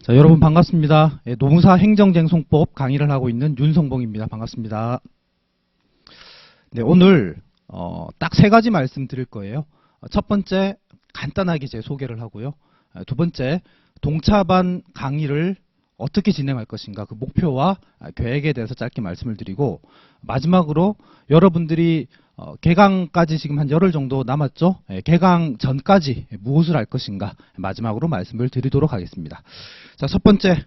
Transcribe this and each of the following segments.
자, 여러분 반갑습니다. 예, 노무사 행정쟁송법 강의를 하고 있는 윤성봉입니다. 반갑습니다. 네, 오늘 딱 세 가지 말씀드릴 거예요. 첫 번째, 간단하게 제 소개를 하고요. 두 번째, 동차반 강의를 어떻게 진행할 것인가, 그 목표와 계획에 대해서 짧게 말씀을 드리고, 마지막으로 여러분들이 개강까지 지금 한 열흘 정도 남았죠. 개강 전까지 무엇을 할 것인가, 마지막으로 말씀을 드리도록 하겠습니다. 자, 첫 번째,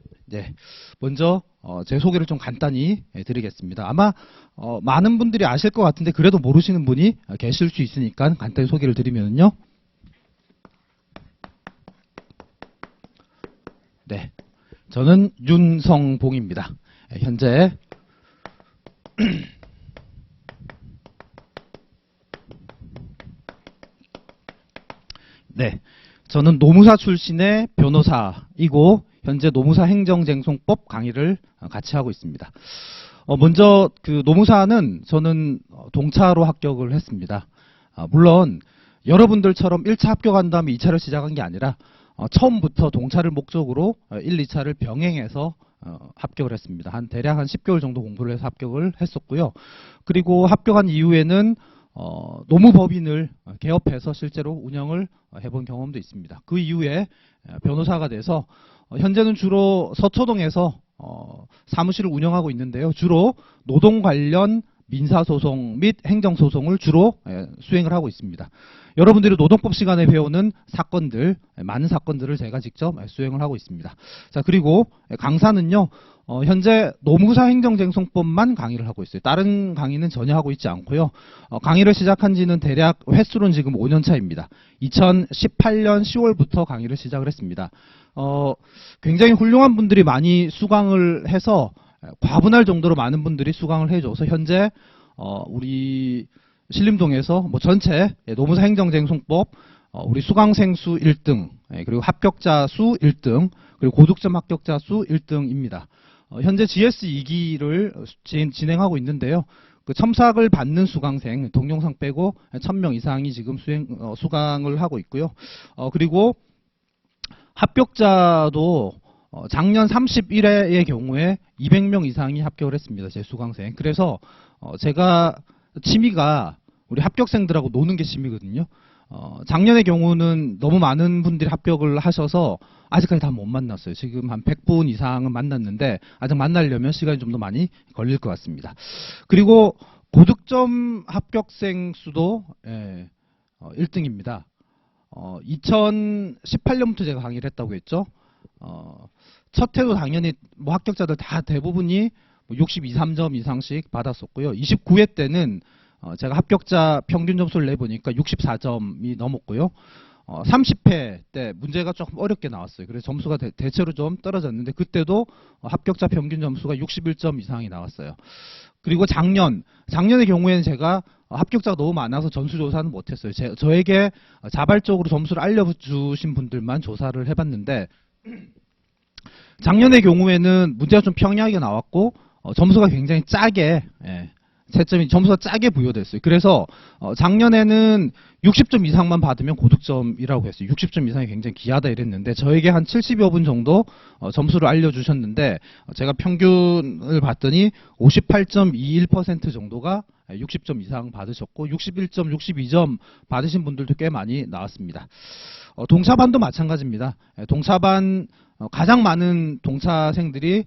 먼저 제 소개를 좀 간단히 드리겠습니다. 아마 많은 분들이 아실 것 같은데 그래도 모르시는 분이 계실 수 있으니까 간단히 소개를 드리면요. 네, 저는 윤성봉입니다. 현재 네, 저는 노무사 출신의 변호사이고 현재 노무사 행정쟁송법 강의를 같이 하고 있습니다. 먼저 그 노무사는 저는 동차로 합격을 했습니다. 물론 여러분들처럼 1차 합격한 다음에 2차를 시작한 게 아니라 처음부터 동차를 목적으로 1, 2차를 병행해서 합격을 했습니다. 대략 한 10개월 정도 공부를 해서 합격을 했었고요. 그리고 합격한 이후에는 노무법인을 개업해서 실제로 운영을 해본 경험도 있습니다. 그 이후에 변호사가 돼서 현재는 주로 서초동에서 사무실을 운영하고 있는데요. 주로 노동 관련 민사소송 및 행정소송을 주로 수행을 하고 있습니다. 여러분들이 노동법 시간에 배우는 사건들, 많은 사건들을 제가 직접 수행을 하고 있습니다. 자, 그리고 강사는요, 현재 노무사 행정쟁송법만 강의를 하고 있어요. 다른 강의는 전혀 하고 있지 않고요. 강의를 시작한 지는 대략 횟수로는 지금 5년 차입니다. 2018년 10월부터 강의를 시작을 했습니다. 굉장히 훌륭한 분들이 많이 수강을 해서 과분할 정도로 많은 분들이 수강을 해줘서 현재 우리 신림동에서 전체 노무사 행정쟁송법 우리 수강생 수 1등, 그리고 합격자 수 1등, 그리고 고득점 합격자 수 1등입니다. 현재 GS 2기를 진행하고 있는데요. 그 첨삭을 받는 수강생, 동영상 빼고 1000명 이상이 지금 수강을 하고 있고요. 그리고 합격자도 작년 31회의 경우에 200명 이상이 합격을 했습니다. 제 수강생. 그래서 제가 취미가 우리 합격생들하고 노는 게 취미거든요. 작년의 경우는 너무 많은 분들이 합격을 하셔서 아직까지 다 못 만났어요. 지금 한 100분 이상은 만났는데 아직 만나려면 시간이 좀 더 많이 걸릴 것 같습니다. 그리고 고득점 합격생 수도 1등입니다. 2018년부터 제가 강의를 했다고 했죠. 첫 해도 당연히 합격자들 다 대부분이 62, 3점 이상씩 받았었고요. 29회 때는 제가 합격자 평균 점수를 내보니까 64점이 넘었고요. 30회 때 문제가 조금 어렵게 나왔어요. 그래서 점수가 대체로 좀 떨어졌는데 그때도 합격자 평균 점수가 61점 이상이 나왔어요. 그리고 작년의 경우에는 제가 합격자가 너무 많아서 전수조사는 못했어요. 저에게 자발적으로 점수를 알려주신 분들만 조사를 해봤는데 작년의 경우에는 문제가 좀 평이하게 나왔고 점수가 굉장히 짜게 채점이 점수가 짜게 부여됐어요. 그래서 작년에는 60점 이상만 받으면 고득점이라고 했어요. 60점 이상이 굉장히 귀하다 이랬는데 저에게 한 70여 분 정도 점수를 알려주셨는데 제가 평균을 봤더니 58.21% 정도가 60점 이상 받으셨고 61점, 62점 받으신 분들도 꽤 많이 나왔습니다. 동차반도 마찬가지입니다. 동차반 가장 많은 동차생들이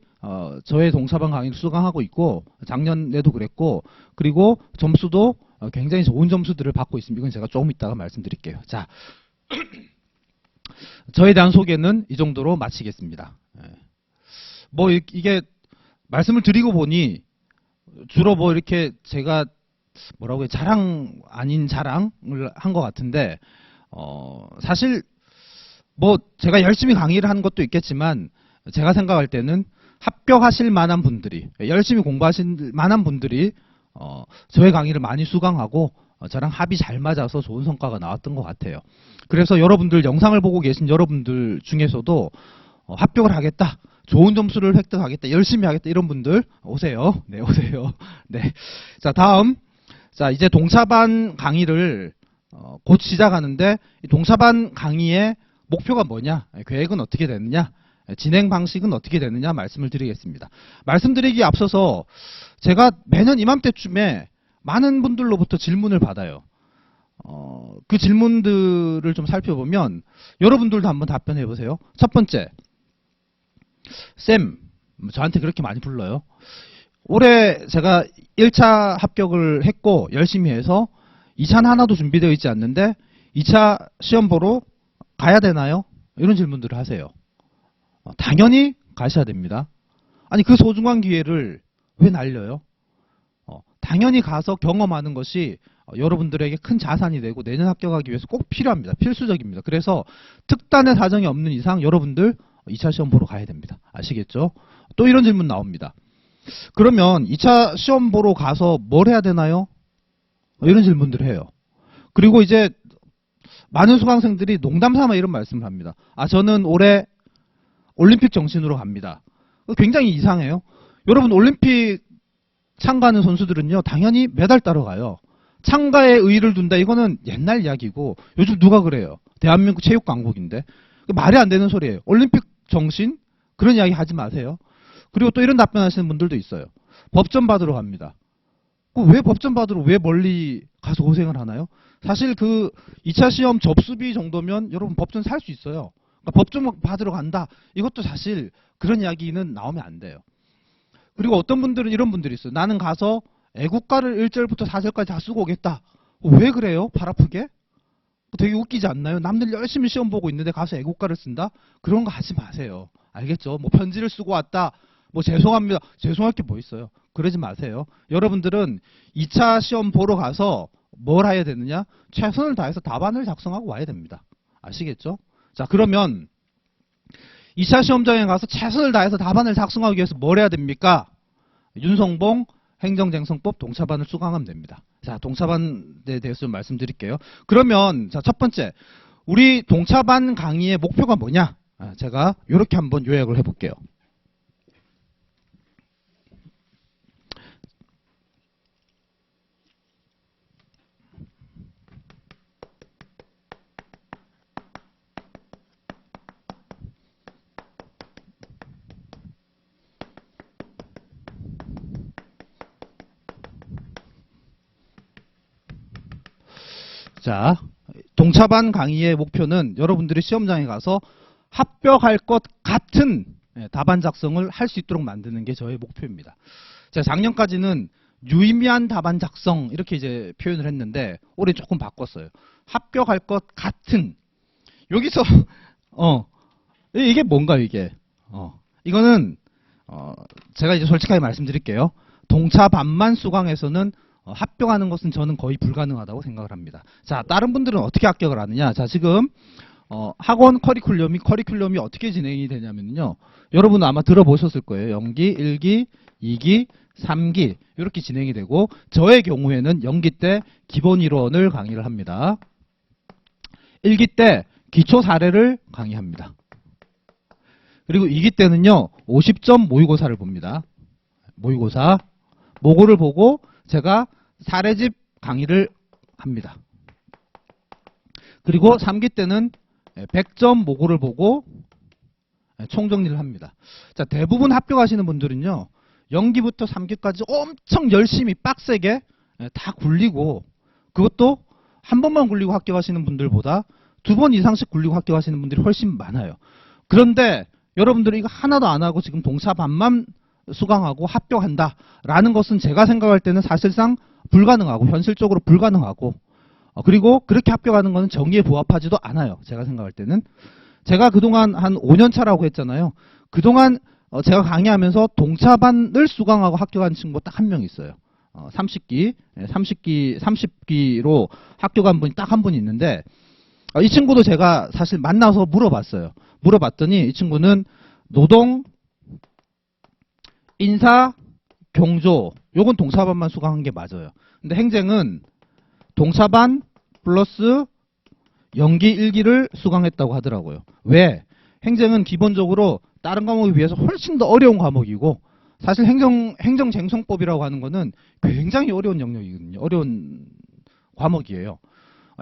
저의 동차반 강의를 수강하고 있고 작년에도 그랬고 그리고 점수도 굉장히 좋은 점수들을 받고 있습니다. 이건 제가 조금 이따가 말씀드릴게요. 자, 저에 대한 소개는 이 정도로 마치겠습니다. 이게 말씀을 드리고 보니 주로 이렇게 제가 뭐라고 해요, 자랑 아닌 자랑을 한 것 같은데 사실 제가 열심히 강의를 한 것도 있겠지만 제가 생각할 때는 합격하실 만한 분들이, 열심히 공부하실 만한 분들이 저의 강의를 많이 수강하고 저랑 합이 잘 맞아서 좋은 성과가 나왔던 것 같아요. 그래서 여러분들, 영상을 보고 계신 여러분들 중에서도 합격을 하겠다, 좋은 점수를 획득하겠다, 열심히 하겠다 이런 분들 오세요. 네, 오세요. 네. 자, 다음. 자, 이제 동차반 강의를 곧 시작하는데 이 동차반 강의의 목표가 뭐냐, 계획은 어떻게 되느냐, 진행 방식은 어떻게 되느냐 말씀을 드리겠습니다. 말씀드리기에 앞서서 제가 매년 이맘때쯤에 많은 분들로부터 질문을 받아요. 그 질문들을 좀 살펴보면 여러분들도 한번 답변해 보세요. 첫 번째, 쌤, 저한테 그렇게 많이 불러요. 올해 제가 1차 합격을 했고 열심히 해서 2차는 하나도 준비되어 있지 않는데 2차 시험 보러 가야 되나요? 이런 질문들을 하세요. 당연히 가셔야 됩니다. 아니 그 소중한 기회를 왜 날려요? 당연히 가서 경험하는 것이 여러분들에게 큰 자산이 되고 내년 합격하기 위해서 꼭 필요합니다. 필수적입니다. 그래서 특단의 사정이 없는 이상 여러분들 2차 시험 보러 가야 됩니다. 아시겠죠? 또 이런 질문 나옵니다. 그러면 2차 시험 보러 가서 뭘 해야 되나요? 이런 질문들을 해요. 그리고 이제 많은 수강생들이 농담삼아 이런 말씀을 합니다. 저는 올해 올림픽 정신으로 갑니다. 굉장히 이상해요. 여러분 올림픽 참가하는 선수들은요 당연히 메달 따러 가요. 참가에 의의를 둔다 이거는 옛날 이야기고 요즘 누가 그래요? 대한민국 체육 강국인데 말이 안 되는 소리예요. 올림픽 정신? 그런 이야기 하지 마세요. 그리고 또 이런 답변하시는 분들도 있어요. 법전 받으러 갑니다. 왜 법전 받으러 왜 멀리 가서 고생을 하나요? 사실 그 2차 시험 접수비 정도면 여러분 법전 살 수 있어요. 그러니까 법전 받으러 간다. 이것도 사실 그런 이야기는 나오면 안 돼요. 그리고 어떤 분들은 이런 분들이 있어요. 나는 가서 애국가를 1절부터 4절까지 다 쓰고 오겠다. 왜 그래요? 발 아프게? 되게 웃기지 않나요? 남들 열심히 시험 보고 있는데 가서 애국가를 쓴다? 그런 거 하지 마세요. 알겠죠? 뭐 편지를 쓰고 왔다. 뭐 죄송합니다. 죄송할 게 뭐 있어요? 그러지 마세요. 여러분들은 2차 시험 보러 가서 뭘 해야 되느냐? 최선을 다해서 답안을 작성하고 와야 됩니다. 아시겠죠? 자, 그러면 2차 시험장에 가서 최선을 다해서 답안을 작성하기 위해서 뭘 해야 됩니까? 윤성봉 행정쟁성법 동차반을 수강하면 됩니다. 자, 동차반에 대해서 좀 말씀드릴게요. 그러면 자, 첫 번째, 우리 동차반 강의의 목표가 뭐냐? 제가 이렇게 한번 요약을 해볼게요. 자, 동차반 강의의 목표는 여러분들이 시험장에 가서 합격할 것 같은 답안 작성을 할 수 있도록 만드는 게 저의 목표입니다. 제가 작년까지는 유의미한 답안 작성 이렇게 이제 표현을 했는데 올해 조금 바꿨어요. 합격할 것 같은. 여기서 이게 뭔가요 이게? 이거는 제가 이제 솔직하게 말씀드릴게요. 동차반만 수강해서는 합격하는 것은 저는 거의 불가능하다고 생각을 합니다. 자, 다른 분들은 어떻게 합격을 하느냐? 자, 지금 학원 커리큘럼이 어떻게 진행이 되냐면요. 여러분 아마 들어보셨을 거예요. 0기, 1기, 2기, 3기 이렇게 진행이 되고 저의 경우에는 0기 때 기본 이론을 강의를 합니다. 1기 때 기초 사례를 강의합니다. 그리고 2기 때는요. 50점 모의고사를 봅니다. 모의고사. 모고를 보고 제가 사례집 강의를 합니다. 그리고 3기 때는 100점 모고를 보고 총정리를 합니다. 자, 대부분 합격하시는 분들은요. 0기부터 3기까지 엄청 열심히 빡세게 다 굴리고 그것도 한 번만 굴리고 합격하시는 분들보다 2번 이상씩 굴리고 합격하시는 분들이 훨씬 많아요. 그런데 여러분들이 이거 하나도 안 하고 지금 동차반만 수강하고 합격한다라는 것은 제가 생각할 때는 사실상 불가능하고 현실적으로 불가능하고 그리고 그렇게 합격하는 것은 정의에 부합하지도 않아요. 제가 생각할 때는. 제가 그동안 한 5년 차라고 했잖아요. 그동안 제가 강의하면서 동차반을 수강하고 합격한 친구 딱 한 명 있어요. 30기로 합격한 분이 딱 한 분 있는데 이 친구도 제가 사실 만나서 물어봤어요. 물어봤더니 이 친구는 노동, 인사, 경조 요건 동차반만 수강한 게 맞아요. 근데 행정은 동차반 플러스 연기 1기를 수강했다고 하더라고요. 왜? 행정은 기본적으로 다른 과목에 비해서 훨씬 더 어려운 과목이고 사실 행정쟁성법이라고 하는 거는 굉장히 어려운 영역이거든요. 어려운 과목이에요.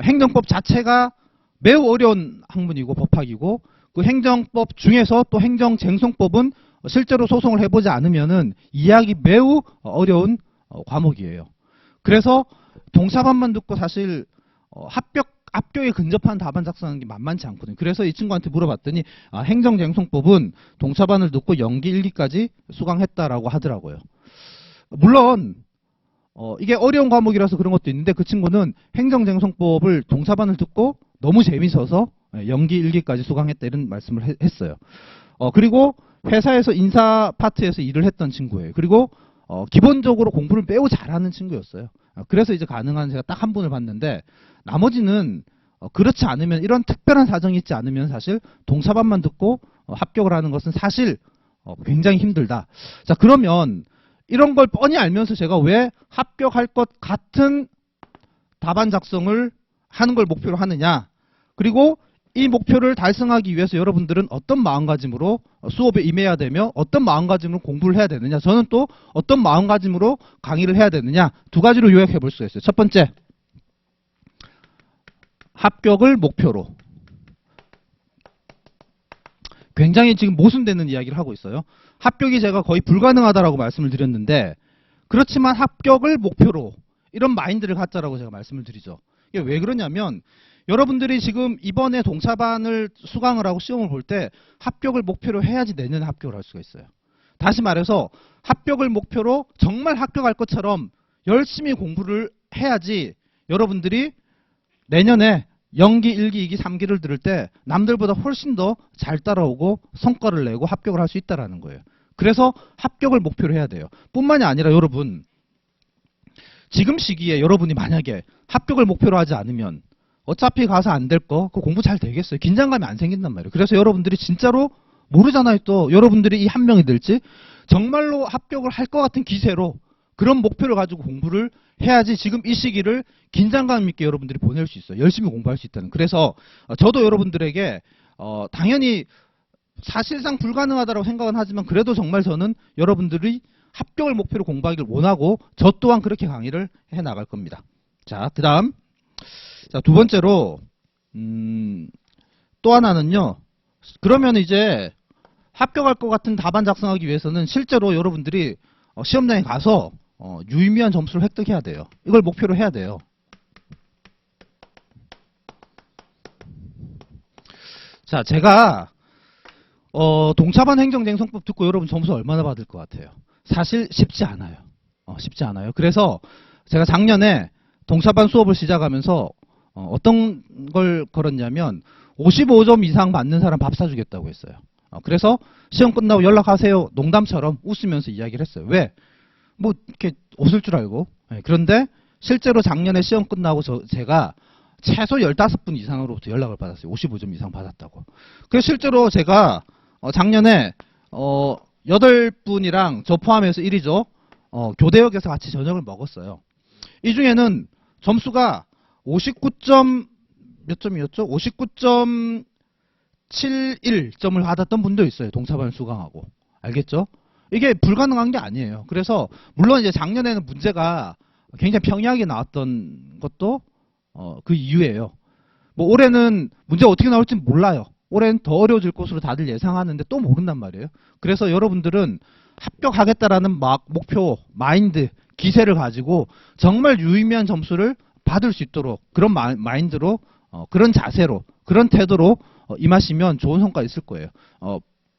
행정법 자체가 매우 어려운 학문이고 법학이고 그 행정법 중에서 또 행정쟁송법은 실제로 소송을 해보지 않으면은 이해하기 매우 어려운 과목이에요. 그래서 동사반만 듣고 사실 합격에 근접한 답안 작성하는 게 만만치 않거든요. 그래서 이 친구한테 물어봤더니 행정쟁송법은 동사반을 듣고 연기 1기까지 수강했다라고 하더라고요. 물론 이게 어려운 과목이라서 그런 것도 있는데 그 친구는 행정쟁송법을 동사반을 듣고 너무 재밌어서 연기 1기까지 수강했다 이런 말씀을 했어요. 그리고 회사에서 인사 파트에서 일을 했던 친구예요. 그리고 기본적으로 공부를 매우 잘하는 친구였어요. 그래서 이제 가능한 제가 딱 한 분을 봤는데 나머지는 그렇지 않으면 이런 특별한 사정이 있지 않으면 사실 동사반만 듣고 합격을 하는 것은 사실 굉장히 힘들다. 자, 그러면 이런 걸 뻔히 알면서 제가 왜 합격할 것 같은 답안 작성을 하는 걸 목표로 하느냐. 그리고 이 목표를 달성하기 위해서 여러분들은 어떤 마음가짐으로 수업에 임해야 되며 어떤 마음가짐으로 공부를 해야 되느냐. 저는 또 어떤 마음가짐으로 강의를 해야 되느냐. 두 가지로 요약해 볼 수가 있어요. 첫 번째, 합격을 목표로. 굉장히 지금 모순되는 이야기를 하고 있어요. 합격이 제가 거의 불가능하다라고 말씀을 드렸는데 그렇지만 합격을 목표로 이런 마인드를 갖자라고 제가 말씀을 드리죠. 이게 왜 그러냐면 여러분들이 지금 이번에 동사반을 수강을 하고 시험을 볼 때 합격을 목표로 해야지 내년에 합격을 할 수가 있어요. 다시 말해서 합격을 목표로 정말 합격할 것처럼 열심히 공부를 해야지 여러분들이 내년에 연기, 1기, 2기, 3기를 들을 때 남들보다 훨씬 더 잘 따라오고 성과를 내고 합격을 할 수 있다는 거예요. 그래서 합격을 목표로 해야 돼요. 뿐만이 아니라 여러분 지금 시기에 여러분이 만약에 합격을 목표로 하지 않으면 어차피 가서 안 될 거 그 공부 잘 되겠어요. 긴장감이 안 생긴단 말이에요. 그래서 여러분들이 진짜로 모르잖아요. 또 여러분들이 이 한 명이 될지 정말로 합격을 할 것 같은 기세로 그런 목표를 가지고 공부를 해야지 지금 이 시기를 긴장감 있게 여러분들이 보낼 수 있어요. 열심히 공부할 수 있다는. 그래서 저도 여러분들에게 당연히 사실상 불가능하다고 생각은 하지만 그래도 정말 저는 여러분들이 합격을 목표로 공부하기를 원하고 저 또한 그렇게 강의를 해 나갈 겁니다. 자, 그 다음 자, 두 번째로 또 하나는요. 그러면 이제 합격할 것 같은 답안 작성하기 위해서는 실제로 여러분들이 시험장에 가서 유의미한 점수를 획득해야 돼요. 이걸 목표로 해야 돼요. 자, 제가 동차반 행정쟁송법 듣고 여러분 점수 얼마나 받을 것 같아요? 사실 쉽지 않아요. 쉽지 않아요. 그래서 제가 작년에 동차반 수업을 시작하면서 어떤 걸 걸었냐면 55점 이상 받는 사람 밥 사주겠다고 했어요. 그래서 시험 끝나고 연락하세요. 농담처럼 웃으면서 이야기를 했어요. 왜? 뭐 이렇게 웃을 줄 알고. 그런데 실제로 작년에 시험 끝나고 제가 최소 15분 이상으로부터 연락을 받았어요. 55점 이상 받았다고. 그래서 실제로 제가 작년에 8분이랑 저 포함해서 1위죠. 교대역에서 같이 저녁을 먹었어요. 이 중에는 점수가 59점 몇 점이었죠? 59.71점을 받았던 분도 있어요. 동사반을 수강하고. 알겠죠? 이게 불가능한 게 아니에요. 그래서 물론 이제 작년에는 문제가 굉장히 평이하게 나왔던 것도 그 이유예요. 뭐 올해는 문제가 어떻게 나올지 몰라요. 올해는 더 어려워질 것으로 다들 예상하는데 또 모른단 말이에요. 그래서 여러분들은 합격하겠다라는 목표, 마인드, 기세를 가지고 정말 유의미한 점수를 받을 수 있도록 그런 마인드로 그런 자세로 그런 태도로 임하시면 좋은 성과 있을 거예요.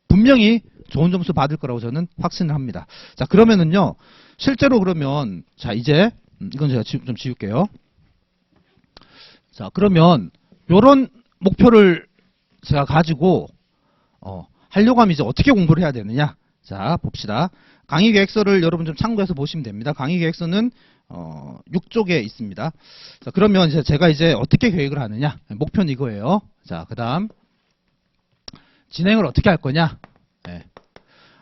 분명히 좋은 점수 받을 거라고 저는 확신을 합니다. 자, 그러면은요. 실제로 그러면 자, 이제 이건 제가 좀 지울게요. 자, 그러면 요런 목표를 제가 가지고 하려고 하면 이제 어떻게 공부를 해야 되느냐? 자, 봅시다. 강의 계획서를 여러분 좀 참고해서 보시면 됩니다. 강의 계획서는 6쪽에 있습니다. 자, 그러면 이제 제가 이제 어떻게 계획을 하느냐? 목표는 이거예요. 자, 그다음 진행을 어떻게 할 거냐? 네.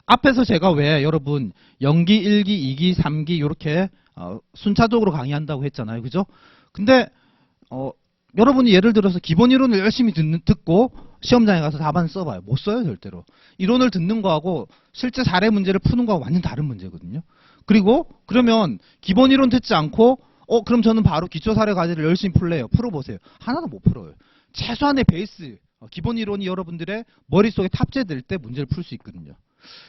앞에서 제가 왜 여러분 연기 1기, 2기, 3기 이렇게 순차적으로 강의한다고 했잖아요. 그죠? 근데 여러분이 예를 들어서 기본 이론을 열심히 듣고 시험장에 가서 답안을 써봐요. 못 써요, 절대로. 이론을 듣는 거하고 실제 사례 문제를 푸는 거하고 완전 다른 문제거든요. 그리고 그러면 기본 이론 듣지 않고 그럼 저는 바로 기초 사례 과제를 열심히 풀래요. 풀어보세요. 하나도 못 풀어요. 최소한의 베이스, 기본 이론이 여러분들의 머릿속에 탑재될 때 문제를 풀 수 있거든요.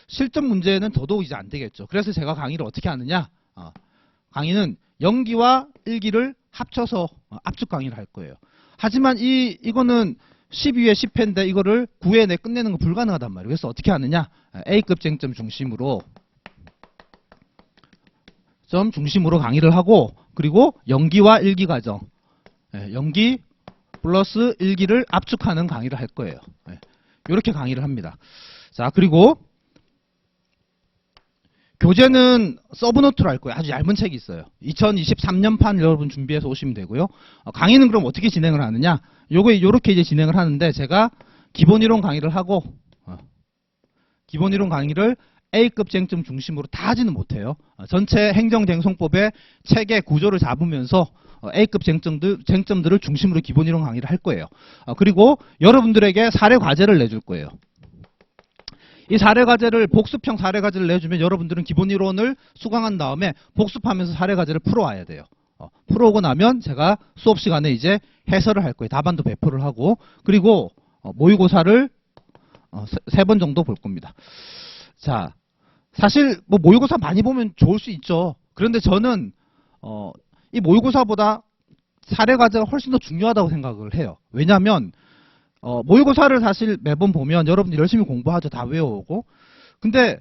실전 문제는 더더욱 이제 안 되겠죠. 그래서 제가 강의를 어떻게 하느냐? 강의는 연기와 일기를 합쳐서 압축 강의를 할 거예요. 하지만 이거는 12회 10회인데 이거를 9회 내 끝내는 건 불가능하단 말이에요. 그래서 어떻게 하느냐? A급 쟁점 중심으로 강의를 하고, 그리고 연기와 일기 과정, 연기 플러스 일기를 압축하는 강의를 할 거예요. 이렇게 강의를 합니다. 자, 그리고 교재는 서브노트로 할 거예요. 아주 얇은 책이 있어요. 2023년판 여러분 준비해서 오시면 되고요. 강의는 그럼 어떻게 진행을 하느냐? 요렇게 이제 진행을 하는데, 제가 기본 이론 강의를 하고, 기본 이론 강의를 A급 쟁점 중심으로 다 하지는 못해요. 전체 행정쟁송법의 체계 구조를 잡으면서 A급 쟁점들을 중심으로 기본 이론 강의를 할 거예요. 그리고 여러분들에게 사례 과제를 내줄 거예요. 이 사례 과제를, 복습형 사례 과제를 내주면 여러분들은 기본 이론을 수강한 다음에 복습하면서 사례 과제를 풀어와야 돼요. 풀어오고 나면 제가 수업 시간에 이제 해설을 할 거예요. 답안도 배포를 하고, 그리고 모의고사를 3번 정도 볼 겁니다. 자, 사실 뭐 모의고사 많이 보면 좋을 수 있죠. 그런데 저는 이 모의고사보다 사례 과제가 훨씬 더 중요하다고 생각을 해요. 왜냐하면 모의고사를 사실 매번 보면 여러분들 열심히 공부하죠. 다 외워오고. 근데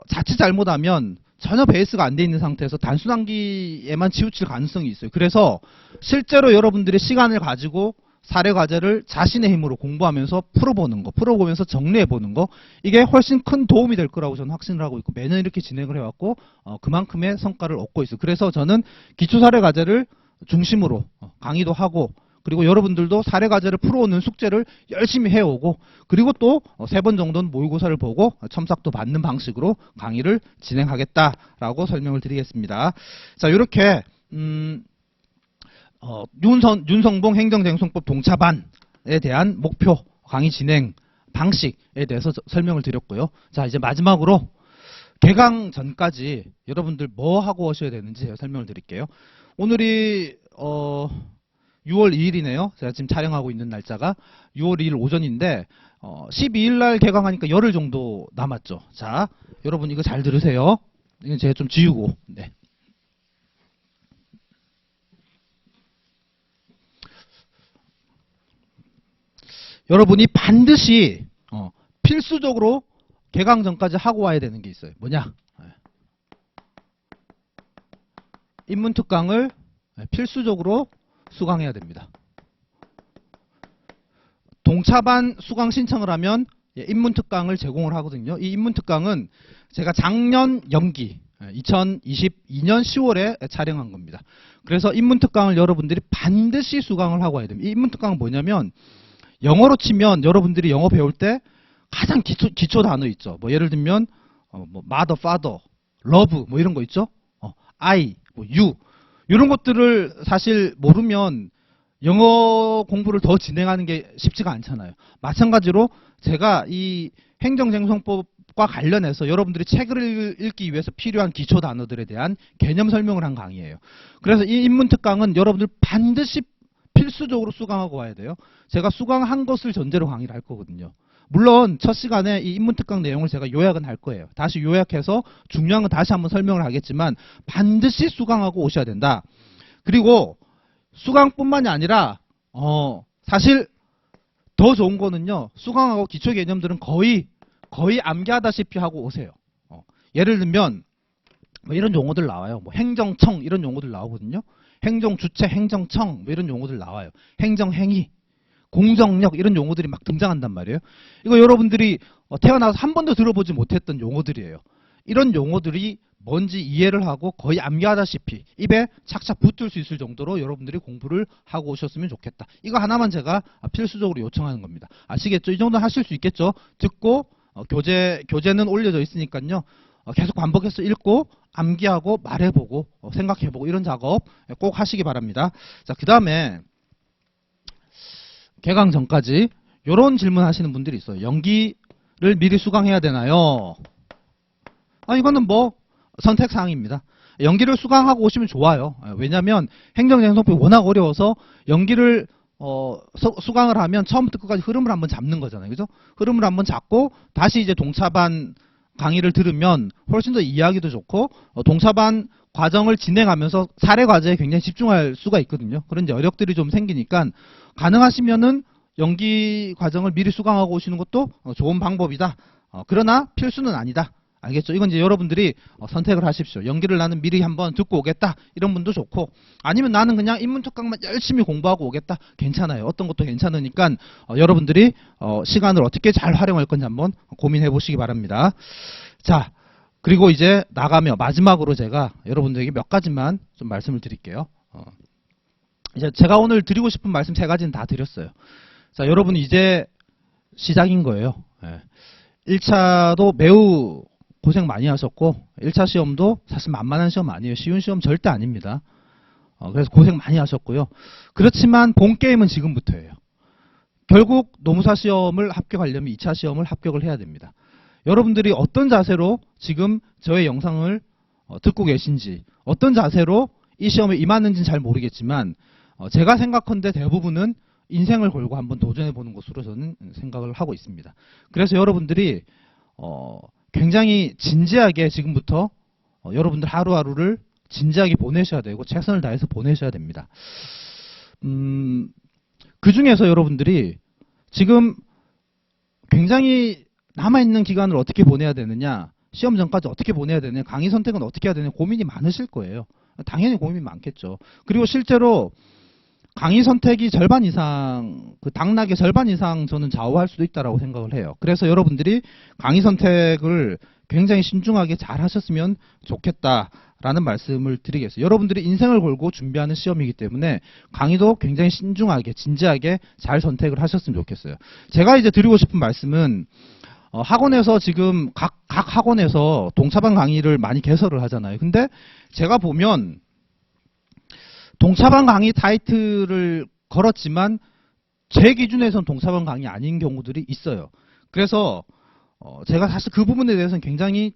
자칫 잘못하면 전혀 베이스가 안 돼 있는 상태에서 단순한기에만 치우칠 가능성이 있어요. 그래서 실제로 여러분들이 시간을 가지고 사례 과제를 자신의 힘으로 공부하면서 풀어보는 거, 풀어보면서 정리해보는 거, 이게 훨씬 큰 도움이 될 거라고 저는 확신을 하고 있고, 매년 이렇게 진행을 해왔고, 그만큼의 성과를 얻고 있어요. 그래서 저는 기초 사례 과제를 중심으로 강의도 하고, 그리고 여러분들도 사례 과제를 풀어오는 숙제를 열심히 해오고, 그리고 또 3번 정도는 모의고사를 보고 첨삭도 받는 방식으로 강의를 진행하겠다라고 설명을 드리겠습니다. 자, 이렇게 윤성봉 행정쟁송법 동차반에 대한 목표, 강의 진행 방식에 대해서 설명을 드렸고요. 자, 이제 마지막으로 개강 전까지 여러분들 뭐 하고 오셔야 되는지 제가 설명을 드릴게요. 오늘이 6월 2일이네요. 제가 지금 촬영하고 있는 날짜가 6월 2일 오전인데 12일 날 개강하니까 열흘 정도 남았죠. 자, 여러분 이거 잘 들으세요. 이건 제가 좀 지우고. 네. 여러분이 반드시 필수적으로 개강 전까지 하고 와야 되는 게 있어요. 뭐냐? 인문특강을 필수적으로 수강해야 됩니다. 동차반 수강 신청을 하면 인문특강을 제공을 하거든요. 이 인문특강은 제가 작년 연기 2022년 10월에 촬영한 겁니다. 그래서 인문특강을 여러분들이 반드시 수강을 하고 와야 됩니다. 이 인문특강은 뭐냐면, 영어로 치면 여러분들이 영어 배울 때 가장 기초 단어 있죠. 뭐 예를 들면 뭐 mother, father, love 뭐 이런 거 있죠. I, 뭐 you 이런 것들을 사실 모르면 영어 공부를 더 진행하는 게 쉽지가 않잖아요. 마찬가지로 제가 이 행정쟁송법과 관련해서 여러분들이 책을 읽기 위해서 필요한 기초 단어들에 대한 개념 설명을 한 강의예요. 그래서 이 인문특강은 여러분들 반드시 필수적으로 수강하고 와야 돼요. 제가 수강한 것을 전제로 강의를 할 거거든요. 물론 첫 시간에 이 인문특강 내용을 제가 요약은 할 거예요. 다시 요약해서 중요한 건 다시 한번 설명을 하겠지만 반드시 수강하고 오셔야 된다. 그리고 수강뿐만이 아니라 사실 더 좋은 거는요. 수강하고 기초 개념들은 거의 암기하다시피 하고 오세요. 예를 들면 뭐 이런 용어들 나와요. 뭐 행정청 이런 용어들 나오거든요. 행정주체, 행정청 뭐 이런 용어들 나와요. 행정행위, 공정력 이런 용어들이 막 등장한단 말이에요. 이거 여러분들이 태어나서 한 번도 들어보지 못했던 용어들이에요. 이런 용어들이 뭔지 이해를 하고 거의 암기하다시피 입에 착착 붙을 수 있을 정도로 여러분들이 공부를 하고 오셨으면 좋겠다. 이거 하나만 제가 필수적으로 요청하는 겁니다. 아시겠죠? 이 정도는 하실 수 있겠죠? 듣고 교재는 올려져 있으니까요. 계속 반복해서 읽고 암기하고 말해보고 생각해보고 이런 작업 꼭 하시기 바랍니다. 자, 그 다음에 개강 전까지 이런 질문 하시는 분들이 있어요. 연기를 미리 수강해야 되나요? 이거는 뭐 선택사항입니다. 연기를 수강하고 오시면 좋아요. 왜냐하면 행정쟁송법이 워낙 어려워서 연기를 수강을 하면 처음부터 끝까지 흐름을 한번 잡는 거잖아요. 그죠? 흐름을 한번 잡고 다시 이제 동차반 강의를 들으면 훨씬 더 이해하기도 좋고 동차반 과정을 진행하면서 사례 과제에 굉장히 집중할 수가 있거든요. 그런 이제 어력들이 좀 생기니까 가능하시면은 연기 과정을 미리 수강하고 오시는 것도 좋은 방법이다. 그러나 필수는 아니다. 알겠죠? 이건 이제 여러분들이 선택을 하십시오. 연기를 나는 미리 한번 듣고 오겠다. 이런 분도 좋고, 아니면 나는 그냥 인문특강만 열심히 공부하고 오겠다. 괜찮아요. 어떤 것도 괜찮으니까 여러분들이 시간을 어떻게 잘 활용할 건지 한번 고민해 보시기 바랍니다. 자, 그리고 이제 나가며 마지막으로 제가 여러분들에게 몇 가지만 좀 말씀을 드릴게요. 이제 제가 오늘 드리고 싶은 말씀 3가지는 다 드렸어요. 자, 여러분 이제 시작인 거예요. 1차도 매우 고생 많이 하셨고 1차 시험도 사실 만만한 시험 아니에요. 쉬운 시험 절대 아닙니다. 그래서 고생 많이 하셨고요. 그렇지만 본 게임은 지금부터예요. 결국 노무사 시험을 합격하려면 2차 시험을 합격을 해야 됩니다. 여러분들이 어떤 자세로 지금 저의 영상을 듣고 계신지, 어떤 자세로 이 시험에 임하는지는 잘 모르겠지만 제가 생각컨대 대부분은 인생을 걸고 한번 도전해 보는 것으로 저는 생각을 하고 있습니다. 그래서 여러분들이 굉장히 진지하게 지금부터 여러분들 하루하루를 진지하게 보내셔야 되고 최선을 다해서 보내셔야 됩니다. 그 중에서 여러분들이 지금 굉장히 남아있는 기간을 어떻게 보내야 되느냐, 시험 전까지 어떻게 보내야 되느냐, 강의 선택은 어떻게 해야 되느냐 고민이 많으실 거예요. 당연히 고민이 많겠죠. 그리고 실제로 강의 선택이 절반 이상, 그 당락의 절반 이상 저는 좌우할 수도 있다고 생각을 해요. 그래서 여러분들이 강의 선택을 굉장히 신중하게 잘 하셨으면 좋겠다라는 말씀을 드리겠어요. 여러분들이 인생을 걸고 준비하는 시험이기 때문에 강의도 굉장히 신중하게, 진지하게 잘 선택을 하셨으면 좋겠어요. 제가 이제 드리고 싶은 말씀은 학원에서 지금 각 학원에서 동차반 강의를 많이 개설을 하잖아요. 근데 제가 보면 동차반 강의 타이틀을 걸었지만 제 기준에서는 동차반 강의 아닌 경우들이 있어요. 그래서 제가 사실 그 부분에 대해서는 굉장히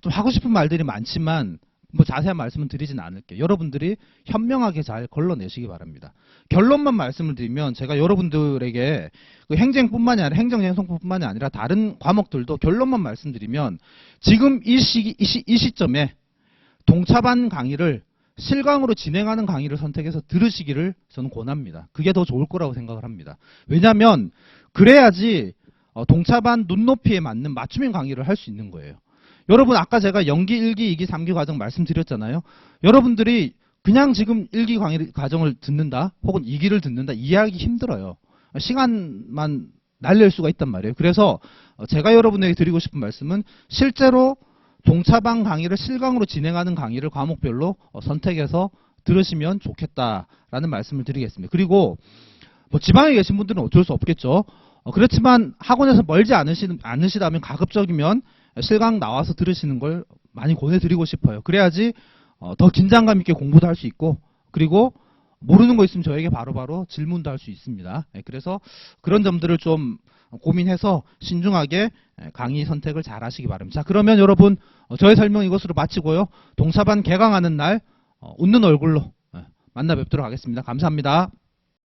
좀 하고 싶은 말들이 많지만 뭐 자세한 말씀은 드리진 않을게요. 여러분들이 현명하게 잘 걸러내시기 바랍니다. 결론만 말씀을 드리면 제가 여러분들에게 그 행정뿐만이 아니라 행정행성뿐만이 아니라 다른 과목들도 결론만 말씀드리면 지금 이 시점에 동차반 강의를 실강으로 진행하는 강의를 선택해서 들으시기를 저는 권합니다. 그게 더 좋을 거라고 생각을 합니다. 왜냐하면 그래야지 동차반 눈높이에 맞는 맞춤형 강의를 할 수 있는 거예요. 여러분 아까 제가 연기 1기, 2기, 3기 과정 말씀드렸잖아요. 여러분들이 그냥 지금 1기 강의 과정을 듣는다 혹은 2기를 듣는다 이해하기 힘들어요. 시간만 날릴 수가 있단 말이에요. 그래서 제가 여러분에게 드리고 싶은 말씀은 실제로 동차반 강의를 실강으로 진행하는 강의를 과목별로 선택해서 들으시면 좋겠다라는 말씀을 드리겠습니다. 그리고 뭐 지방에 계신 분들은 어쩔 수 없겠죠. 그렇지만 학원에서 멀지 않으시다면 가급적이면 실강 나와서 들으시는 걸 많이 권해드리고 싶어요. 그래야지 더 긴장감 있게 공부도 할 수 있고 그리고 모르는 거 있으면 저에게 바로바로 질문도 할 수 있습니다. 그래서 그런 점들을 좀 고민해서 신중하게 강의 선택을 잘 하시기 바랍니다. 자, 그러면 여러분 저의 설명 이것으로 마치고요. 동차반 개강하는 날 웃는 얼굴로 만나 뵙도록 하겠습니다. 감사합니다.